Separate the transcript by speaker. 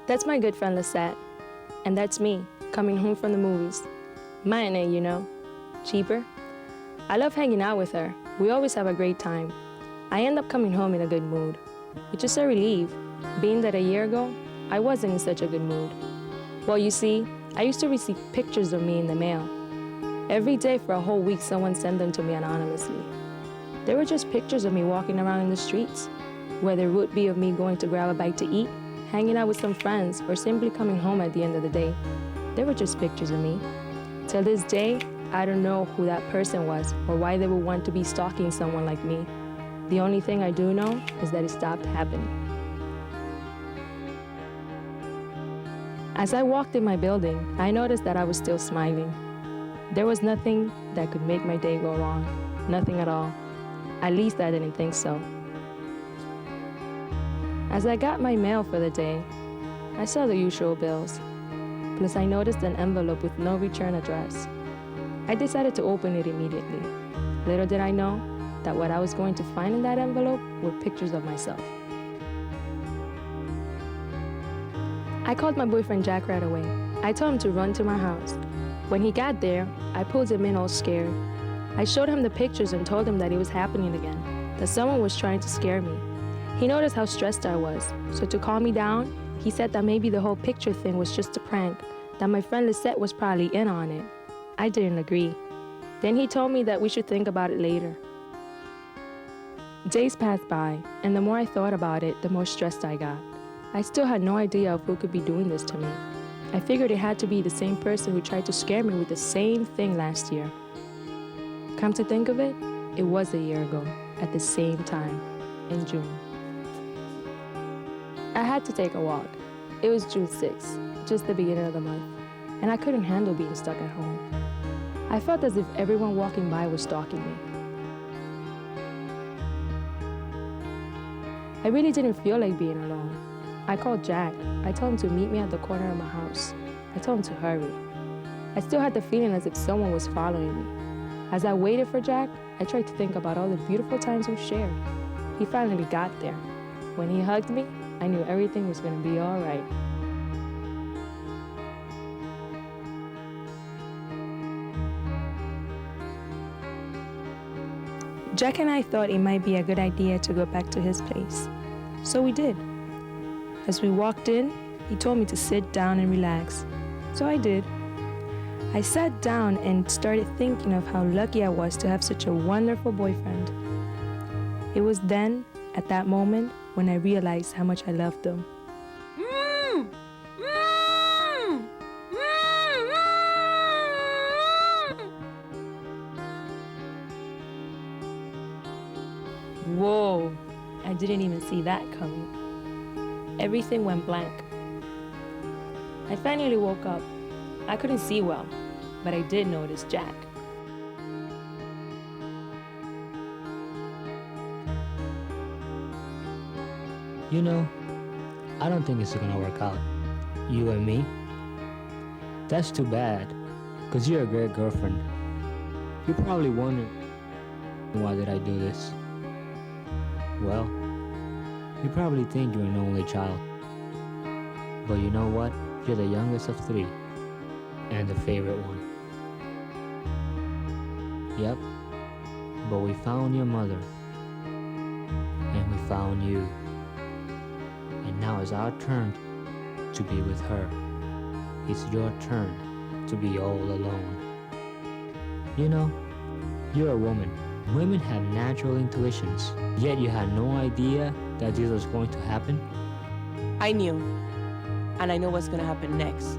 Speaker 1: That's my good friend Lisette, and that's me, coming home from the movies. Matinee, you know, cheaper. I love hanging out with her. We always have a great time. I end up coming home in a good mood, which is a relief, being that a year ago, I wasn't in such a good mood. Well, you see, I used to receive pictures of me in the mail. Every day for a whole week, someone sent them to me anonymously. They were just pictures of me walking around in the streets, whether it would be of me going to grab a bite to eat, hanging out with some friends, or simply coming home at the end of the day. They were just pictures of me. Till this day, I don't know who that person was or why they would want to be stalking someone like me. The only thing I do know is that it stopped happening. As I walked in my building, I noticed that I was still smiling. There was nothing that could make my day go wrong. Nothing at all. At least I didn't think so. As I got my mail for the day, I saw the usual bills. Plus I noticed an envelope with no return address. I decided to open it immediately. Little did I know that what I was going to find in that envelope were pictures of myself. I called my boyfriend Jack right away. I told him to run to my house. When he got there, I pulled him in all scared. I showed him the pictures and told him that it was happening again, that someone was trying to scare me. He noticed how stressed I was, so to calm me down, he said that maybe the whole picture thing was just a prank, that my friend Lisette was probably in on it. I didn't agree. Then he told me that we should think about it later. Days passed by, and the more I thought about it, the more stressed I got. I still had no idea of who could be doing this to me. I figured it had to be the same person who tried to scare me with the same thing last year. Come to think of it, it was a year ago, at the same time, in June. I had to take a walk. It was June 6th, just the beginning of the month, and I couldn't handle being stuck at home. I felt as if everyone walking by was stalking me. I really didn't feel like being alone. I called Jack. I told him to meet me at the corner of my house. I told him to hurry. I still had the feeling as if someone was following me. As I waited for Jack, I tried to think about all the beautiful times we've shared. He finally got there. When he hugged me, I knew everything was going to be all right. Jack and I thought it might be a good idea to go back to his place. So we did. As we walked in, he told me to sit down and relax. So I did. I sat down and started thinking of how lucky I was to have such a wonderful boyfriend. It was then, at that moment, when I realized how much I loved him. Whoa, I didn't even see that coming. Everything went blank. I finally woke up. I couldn't see well, but I did notice Jack.
Speaker 2: You know, I don't think it's gonna work out. You and me? That's too bad, because you're a great girlfriend. You probably wonder, why did I do this? Well, you probably think you're an only child. But you know what? You're the youngest of three, and the favorite one. Yep, but we found your mother, and we found you. And now it's our turn to be with her. It's your turn to be all alone. You know, you're a woman. Women have natural intuitions, yet you had no idea that this was going to happen?
Speaker 3: I knew, and I know what's gonna happen next.